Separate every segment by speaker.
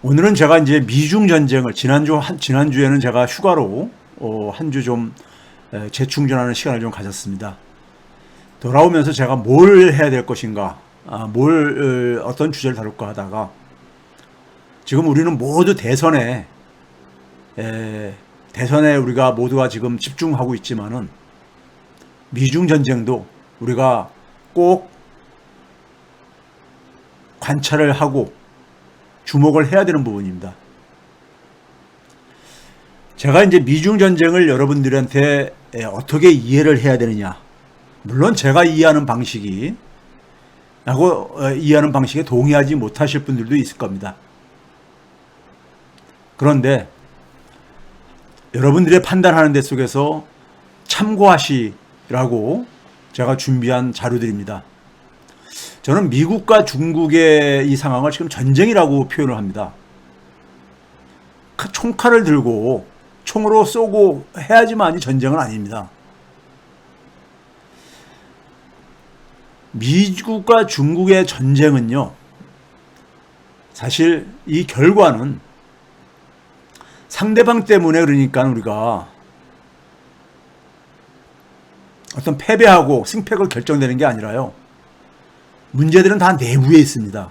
Speaker 1: 오늘은 제가 이제 미중 전쟁을 지난주에는 제가 휴가로 한 주 좀 재충전하는 시간을 좀 가졌습니다. 돌아오면서 제가 뭘 해야 될 것인가, 어떤 주제를 다룰까 하다가 지금 우리는 모두 대선에 우리가 모두가 지금 집중하고 있지만은 미중 전쟁도 우리가 꼭 관찰을 하고 주목을 해야 되는 부분입니다. 제가 이제 미중 전쟁을 여러분들한테 어떻게 이해를 해야 되느냐. 물론 제가 이해하는 방식에 동의하지 못하실 분들도 있을 겁니다. 그런데 여러분들의 판단하는 데 속에서 참고하시라고 제가 준비한 자료들입니다. 저는 미국과 중국의 이 상황을 지금 전쟁이라고 표현을 합니다. 총칼을 들고 총으로 쏘고 해야지만이 전쟁은 아닙니다. 미국과 중국의 전쟁은요, 사실 이 결과는 상대방 때문에, 그러니까 우리가 어떤 패배하고 승패가 결정되는 게 아니라요, 문제들은 다 내부에 있습니다.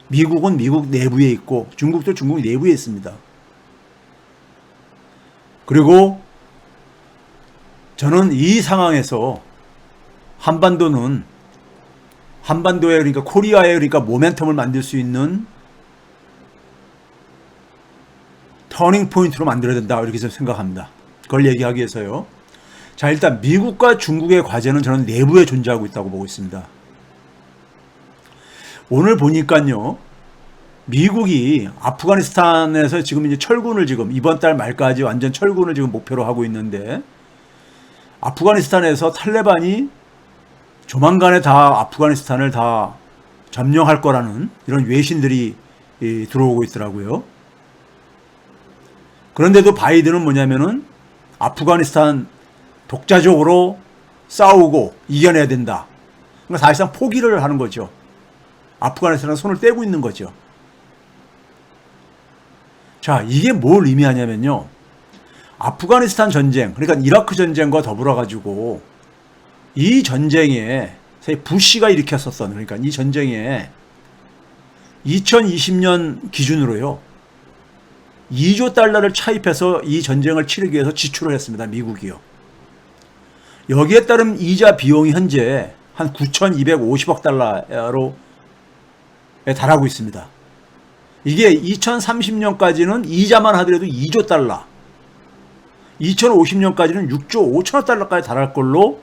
Speaker 1: 미국은 미국 내부에 있고 중국도 중국 내부에 있습니다. 그리고 저는 이 상황에서 한반도에, 그러니까 코리아에, 그러니까 모멘텀을 만들 수 있는 터닝 포인트로 만들어야 된다, 이렇게 생각합니다. 그걸 얘기하기 위해서요. 자, 일단 미국과 중국의 과제는 저는 내부에 존재하고 있다고 보고 있습니다. 오늘 보니까요, 미국이 아프가니스탄에서 지금 이제 철군을 이번 달 말까지 완전 철군을 지금 목표로 하고 있는데, 아프가니스탄에서 탈레반이 조만간에 다 아프가니스탄을 다 점령할 거라는 이런 외신들이 들어오고 있더라고요. 그런데도 바이든은 뭐냐면은 아프가니스탄 독자적으로 싸우고 이겨내야 된다. 그러니까 사실상 포기를 하는 거죠. 아프가니스탄은 손을 떼고 있는 거죠. 자, 이게 뭘 의미하냐면요, 아프가니스탄 전쟁, 그러니까 이라크 전쟁과 더불어 가지고 이 전쟁에 부시가 일으켰었던, 그러니까 이 전쟁에 2020년 기준으로요 2조 달러를 차입해서 이 전쟁을 치르기 위해서 지출을 했습니다. 미국이요. 여기에 따른 이자 비용이 현재 한 9,250억 달러로 달하고 있습니다. 이게 2030년까지는 이자만 하더라도 2조 달러, 2050년까지는 6조 5천억 달러까지 달할 걸로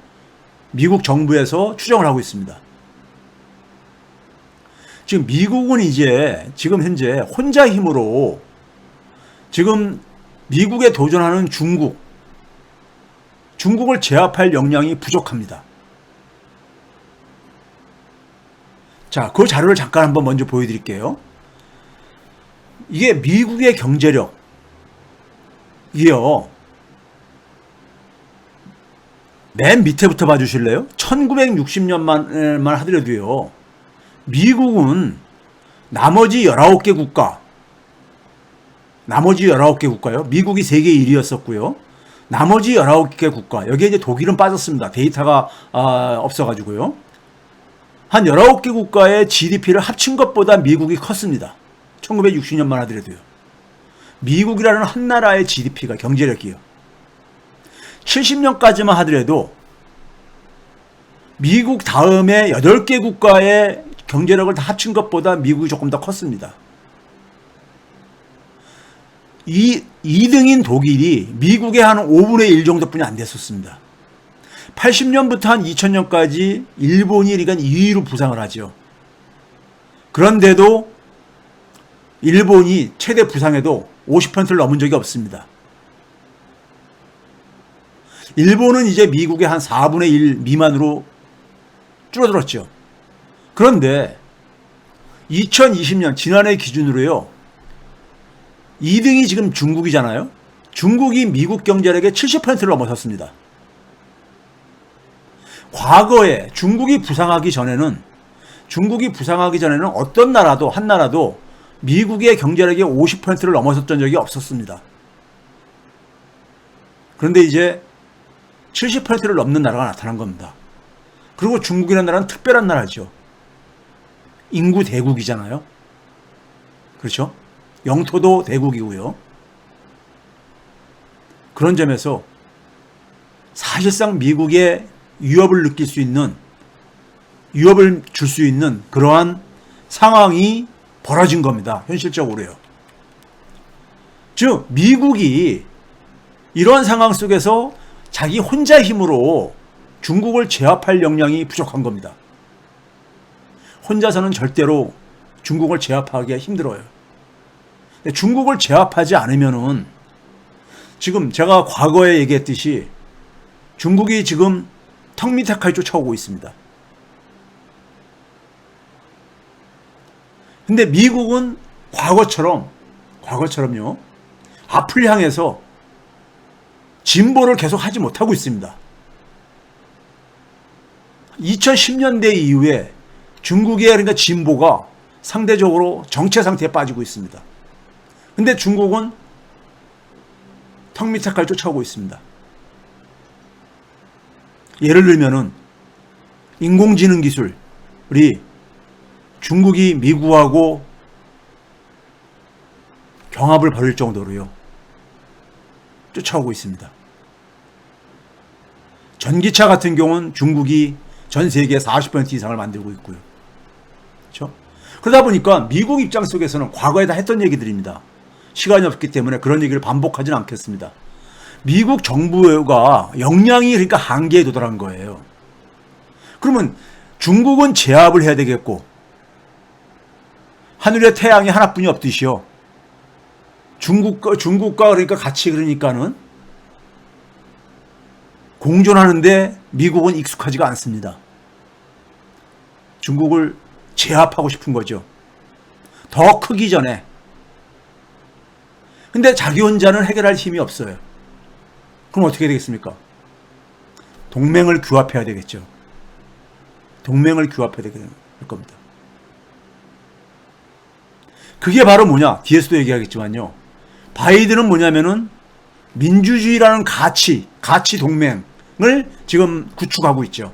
Speaker 1: 미국 정부에서 추정을 하고 있습니다. 지금 미국은 지금 현재 혼자 힘으로 지금 미국에 도전하는 중국을 제압할 역량이 부족합니다. 자, 그 자료를 잠깐 한번 먼저 보여드릴게요. 이게 미국의 경제력, 이게요, 맨 밑에부터 봐주실래요? 1960년만 하더라도요, 미국은 나머지 19개 국가요. 미국이 세계 1위였었고요. 나머지 19개 국가, 여기에 이제 독일은 빠졌습니다. 데이터가 없어가지고요. 한 19개 국가의 GDP를 합친 것보다 미국이 컸습니다. 1960년만 하더라도요. 미국이라는 한 나라의 GDP가, 경제력이요, 70년까지만 하더라도 미국 다음에 8개 국가의 경제력을 다 합친 것보다 미국이 조금 더 컸습니다. 2등인 독일이 미국의 한 5분의 1 정도뿐이 안 됐었습니다. 80년부터 한 2000년까지 일본이 그러니까 2위로 부상을 하죠. 그런데도 일본이 최대 부상에도 50%를 넘은 적이 없습니다. 일본은 이제 미국의 한 4분의 1 미만으로 줄어들었죠. 그런데 2020년 지난해 기준으로요, 2등이 지금 중국이잖아요. 중국이 미국 경제력의 70%를 넘어섰습니다. 과거에 중국이 부상하기 전에는 어떤 나라도, 한 나라도 미국의 경제력이 50%를 넘어섰던 적이 없었습니다. 그런데 이제 70%를 넘는 나라가 나타난 겁니다. 그리고 중국이라는 나라는 특별한 나라죠. 인구 대국이잖아요. 그렇죠? 영토도 대국이고요. 그런 점에서 사실상 미국의 위협을 느낄 수 있는, 위협을 줄 수 있는 그러한 상황이 벌어진 겁니다. 현실적으로요. 즉 미국이 이러한 상황 속에서 자기 혼자 힘으로 중국을 제압할 역량이 부족한 겁니다. 혼자서는 절대로 중국을 제압하기가 힘들어요. 중국을 제압하지 않으면은 지금 제가 과거에 얘기했듯이 중국이 지금 턱 밑에 칼 쫓아오고 있습니다. 근데 미국은 과거처럼요, 앞을 향해서 진보를 계속 하지 못하고 있습니다. 2010년대 이후에 중국의 그러니까 진보가 상대적으로 정체 상태에 빠지고 있습니다. 근데 중국은 턱 밑에 칼 쫓아오고 있습니다. 예를 들면은 인공지능 기술이 중국이 미국하고 경합을 벌일 정도로요, 쫓아오고 있습니다. 전기차 같은 경우는 중국이 전 세계 40% 이상을 만들고 있고요. 그렇죠? 그러다 보니까 미국 입장 속에서는 과거에 다 했던 얘기들입니다. 시간이 없기 때문에 그런 얘기를 반복하지는 않겠습니다. 미국 정부가 역량이 그러니까 한계에 도달한 거예요. 그러면 중국은 제압을 해야 되겠고, 하늘에 태양이 하나뿐이 없듯이요, 중국과 그러니까 같이 그러니까는 공존하는데 미국은 익숙하지가 않습니다. 중국을 제압하고 싶은 거죠. 더 크기 전에. 근데 자기 혼자는 해결할 힘이 없어요. 그럼 어떻게 되겠습니까? 동맹을 규합해야 되겠죠. 동맹을 규합해야 될 겁니다. 그게 바로 뭐냐? 뒤에서도 얘기하겠지만요, 바이든은 뭐냐면은 민주주의라는 가치 동맹을 지금 구축하고 있죠.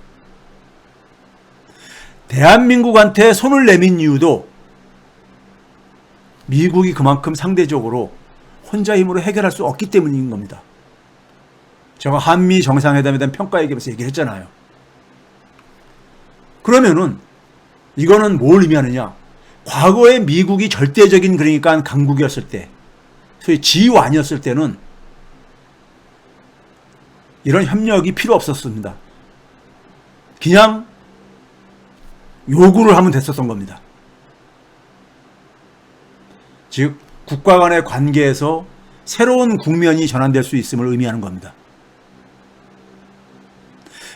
Speaker 1: 대한민국한테 손을 내민 이유도 미국이 그만큼 상대적으로 혼자 힘으로 해결할 수 없기 때문인 겁니다. 제가 한미 정상회담에 대한 평가 얘기하면서 얘기를 했잖아요. 그러면은 이거는 뭘 의미하느냐? 과거에 미국이 절대적인 그러니까 강국이었을 때, 소위 지완이었을 때는 이런 협력이 필요 없었습니다. 그냥 요구를 하면 됐었던 겁니다. 즉 국가 간의 관계에서 새로운 국면이 전환될 수 있음을 의미하는 겁니다.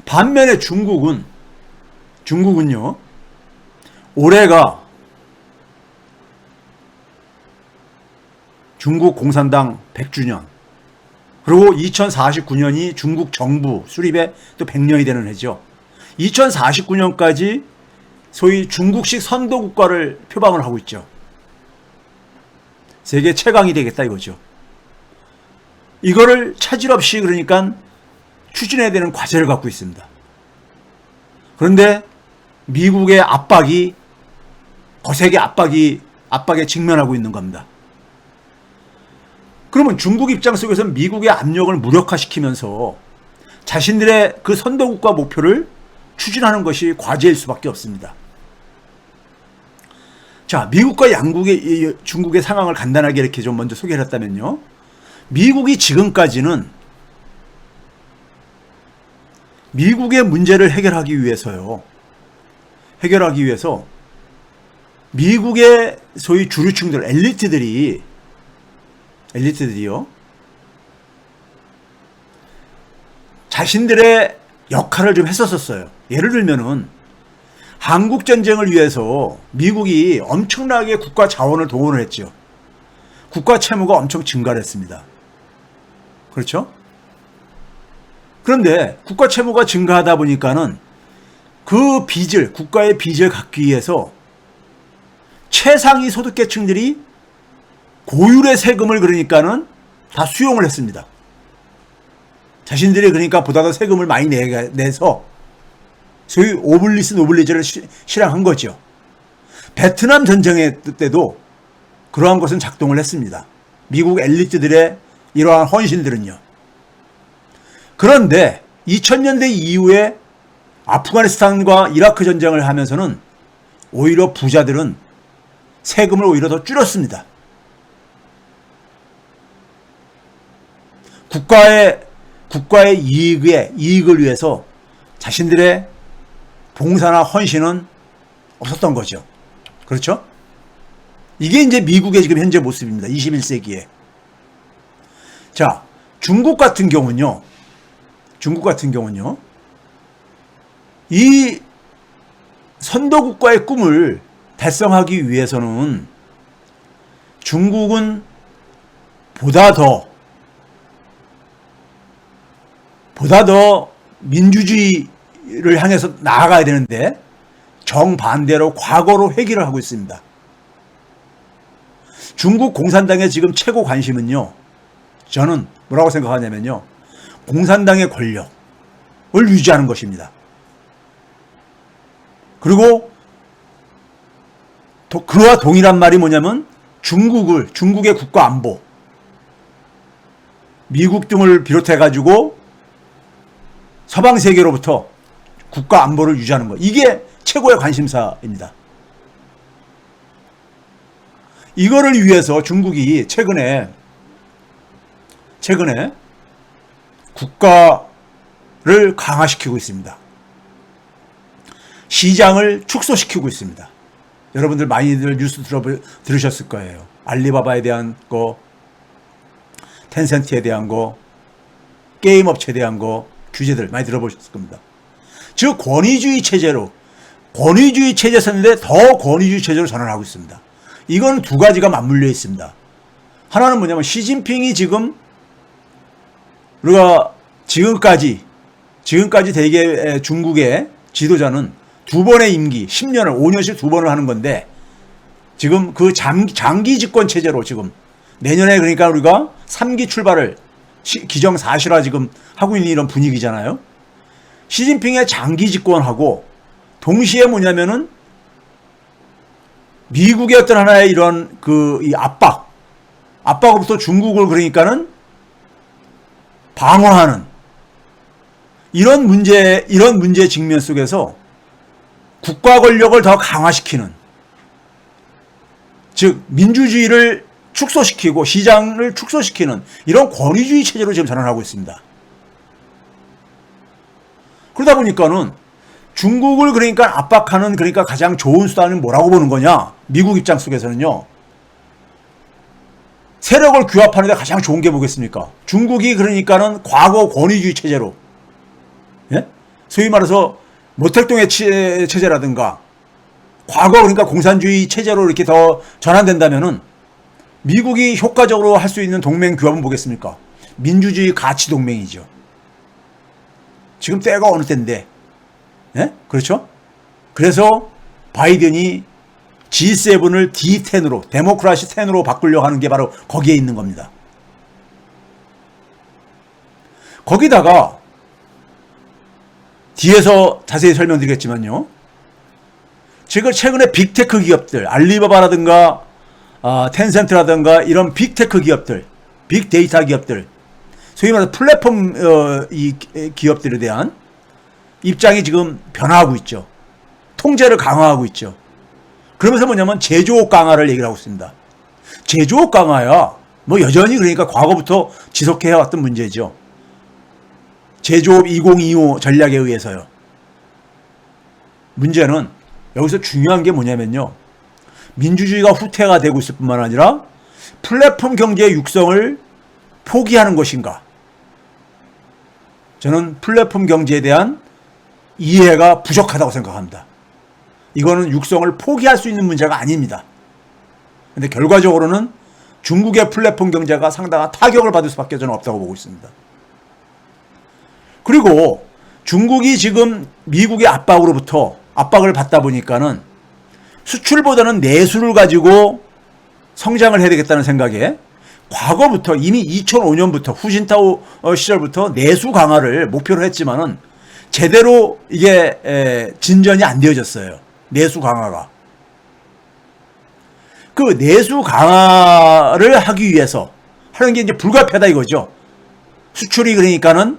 Speaker 1: 반면에 중국은요, 올해가 중국 공산당 100주년, 그리고 2049년이 중국 정부 수립에 또 100년이 되는 해죠. 2049년까지 소위 중국식 선도국가를 표방을 하고 있죠. 세계 최강이 되겠다 이거죠. 이거를 차질 없이 그러니까 추진해야 되는 과제를 갖고 있습니다. 그런데 미국의 압박이, 거세게 압박에 직면하고 있는 겁니다. 그러면 중국 입장 속에서 미국의 압력을 무력화시키면서 자신들의 그 선도국가 목표를 추진하는 것이 과제일 수밖에 없습니다. 자, 미국과 중국의 상황을 간단하게 이렇게 좀 먼저 소개를 했다면요, 미국이 지금까지는 미국의 문제를 해결하기 위해서 미국의 소위 주류층들, 엘리트들이요, 자신들의 역할을 좀 했었어요. 예를 들면은 한국 전쟁을 위해서 미국이 엄청나게 국가 자원을 동원을 했죠. 국가 채무가 엄청 증가를 했습니다. 그렇죠? 그런데 국가 채무가 증가하다 보니까는 그 국가의 빚을 갚기 위해서 최상위 소득계층들이 고율의 세금을 그러니까는 다 수용을 했습니다. 자신들이 그러니까 보다 더 세금을 많이 내서 소위 오블리스 노블리제를 실행한 거죠. 베트남 전쟁의 때도 그러한 것은 작동을 했습니다. 미국 엘리트들의 이러한 헌신들은요. 그런데 2000년대 이후에 아프가니스탄과 이라크 전쟁을 하면서는 오히려 부자들은 세금을 오히려 더 줄였습니다. 국가의 이익을 위해서 자신들의 봉사나 헌신은 없었던 거죠. 그렇죠? 이게 이제 미국의 지금 현재 모습입니다. 21세기에. 자, 중국 같은 경우는요. 이 선도국가의 꿈을 달성하기 위해서는 중국은 보다 더 민주주의를 향해서 나아가야 되는데 정반대로 과거로 회귀를 하고 있습니다. 중국 공산당의 지금 최고 관심은요. 저는 뭐라고 생각하냐면요. 공산당의 권력을 유지하는 것입니다. 그리고 그와 동일한 말이 뭐냐면 중국의 국가 안보, 미국 등을 비롯해가지고 서방 세계로부터 국가 안보를 유지하는 것. 이게 최고의 관심사입니다. 이거를 위해서 중국이 최근에 국가를 강화시키고 있습니다. 시장을 축소시키고 있습니다. 여러분들 많이들 뉴스 들으셨을 거예요. 알리바바에 대한 거, 텐센트에 대한 거, 게임 업체에 대한 거, 규제들 많이 들어보셨을 겁니다. 즉 권위주의 체제로 권위주의 체제였는데 더 권위주의 체제로 전환하고 있습니다. 이건 두 가지가 맞물려 있습니다. 하나는 뭐냐면 시진핑이 지금 우리가 지금까지 대개 중국의 지도자는 두 번의 임기 10년을 5년씩 두 번을 하는 건데 지금 그 장기 집권 체제로 지금 내년에 그러니까 우리가 3기 출발을 기정사실화 지금 하고 있는 이런 분위기잖아요. 시진핑의 장기 집권하고 동시에 뭐냐면은 미국의 어떤 하나의 이런 이 압박으로부터 중국을 그러니까는 방어하는 이런 문제 직면 속에서 국가 권력을 더 강화시키는, 즉 민주주의를 축소시키고 시장을 축소시키는 이런 권위주의 체제로 지금 전환하고 있습니다. 그러다 보니까는 중국을 그러니까 압박하는 그러니까 가장 좋은 수단은 뭐라고 보는 거냐? 미국 입장 속에서는요. 세력을 규합하는 데 가장 좋은 게 뭐겠습니까? 중국이 그러니까는 과거 권위주의 체제로, 예? 소위 말해서 모택동의 체제라든가 과거 그러니까 공산주의 체제로 이렇게 더 전환된다면은 미국이 효과적으로 할 수 있는 동맹 규합은 뭐겠습니까? 민주주의 가치 동맹이죠. 지금 때가 어느 때인데, 예? 그렇죠? 그래서 바이든이 G7을 D10으로, 데모크라시 10으로 바꾸려고 하는 게 바로 거기에 있는 겁니다. 거기다가 뒤에서 자세히 설명드리겠지만요. 지금 최근에 빅테크 기업들, 알리바바라든가 텐센트라든가 이런 빅테크 기업들, 빅데이터 기업들, 소위 말해서 플랫폼 이 기업들에 대한 입장이 지금 변화하고 있죠. 통제를 강화하고 있죠. 그러면서 뭐냐면 제조업 강화를 얘기를 하고 있습니다. 제조업 강화야 뭐 여전히 그러니까 과거부터 지속해왔던 문제죠. 제조업 2025 전략에 의해서요. 문제는 여기서 중요한 게 뭐냐면요. 민주주의가 후퇴가 되고 있을 뿐만 아니라 플랫폼 경제의 육성을 포기하는 것인가. 저는 플랫폼 경제에 대한 이해가 부족하다고 생각합니다. 이거는 육성을 포기할 수 있는 문제가 아닙니다. 근데 결과적으로는 중국의 플랫폼 경제가 상당한 타격을 받을 수밖에 저는 없다고 보고 있습니다. 그리고 중국이 지금 미국의 압박을 받다 보니까는 수출보다는 내수를 가지고 성장을 해야 되겠다는 생각에 과거부터 이미 2005년부터 후진타오 시절부터 내수 강화를 목표로 했지만은 제대로 이게 진전이 안 되어졌어요. 내수 강화가. 그 내수 강화를 하기 위해서 하는 게 이제 불가피하다 이거죠. 수출이 그러니까는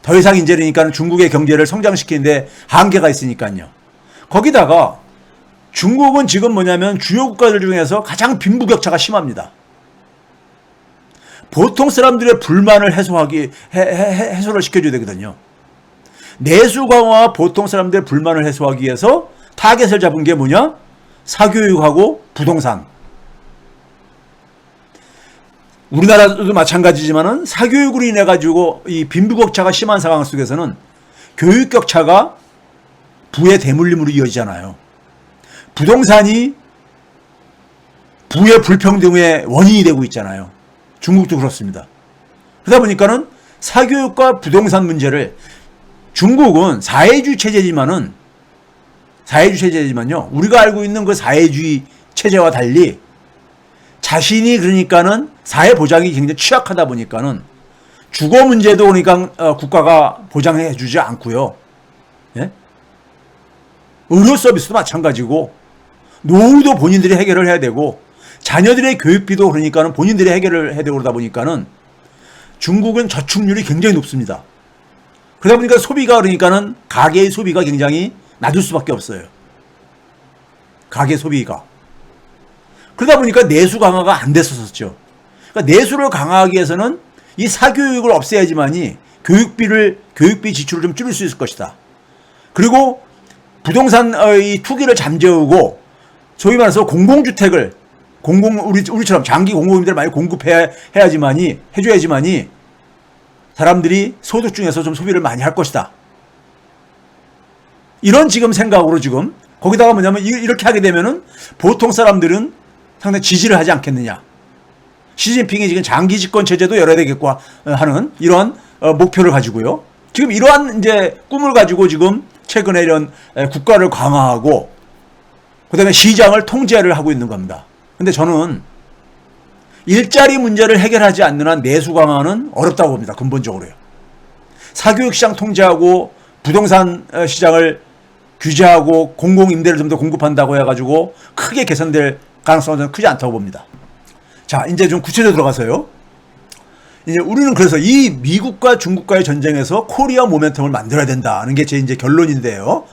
Speaker 1: 더 이상 이제 그러니까는 중국의 경제를 성장시키는데 한계가 있으니까요. 거기다가 중국은 지금 뭐냐면 주요 국가들 중에서 가장 빈부격차가 심합니다. 보통 사람들의 불만을 해소를 시켜줘야 되거든요. 내수 강화와 보통 사람들의 불만을 해소하기 위해서 타겟을 잡은 게 뭐냐? 사교육하고 부동산. 우리나라도 마찬가지지만은 사교육으로 인해 가지고 이 빈부격차가 심한 상황 속에서는 교육격차가 부의 대물림으로 이어지잖아요. 부동산이 부의 불평등의 원인이 되고 있잖아요. 중국도 그렇습니다. 그러다 보니까는 사교육과 부동산 문제를 중국은 사회주의 체제지만요. 우리가 알고 있는 그 사회주의 체제와 달리 자신이 그러니까는 사회 보장이 굉장히 취약하다 보니까는 주거 문제도 그러니까 국가가 보장해 주지 않고요. 예? 의료 서비스도 마찬가지고 노후도 본인들이 해결을 해야 되고 자녀들의 교육비도 그러니까는 본인들이 해결을 해야 되고 그러다 보니까는 중국은 저축률이 굉장히 높습니다. 그러다 보니까 소비가 그러니까는 가계의 소비가 굉장히 낮을 수밖에 없어요. 가계 소비가. 그러다 보니까 내수 강화가 안 됐었죠. 그러니까 내수를 강화하기 위해서는 이 사교육을 없애야지만이 교육비 지출을 좀 줄일 수 있을 것이다. 그리고 부동산 이 투기를 잠재우고 소위 말해서 공공주택을 우리처럼 장기 공공임대를 많이 해줘야지만이 사람들이 소득 중에서 좀 소비를 많이 할 것이다. 이런 지금 생각으로 지금 거기다가 뭐냐면 이렇게 하게 되면은 보통 사람들은 상당히 지지를 하지 않겠느냐. 시진핑이 지금 장기 집권 체제도 열어야 되겠고 하는 이러한 목표를 가지고요. 지금 이러한 이제 꿈을 가지고 지금 최근에 이런 국가를 강화하고 그다음에 시장을 통제를 하고 있는 겁니다. 근데 저는 일자리 문제를 해결하지 않는 한 내수 강화는 어렵다고 봅니다. 근본적으로요. 사교육 시장 통제하고 부동산 시장을 규제하고 공공임대를 좀 더 공급한다고 해가지고 크게 개선될 가능성은 저는 크지 않다고 봅니다. 자, 이제 좀 구체적으로 들어가서요. 이제 우리는 그래서 이 미국과 중국과의 전쟁에서 코리아 모멘텀을 만들어야 된다는 게 제 이제 결론인데요.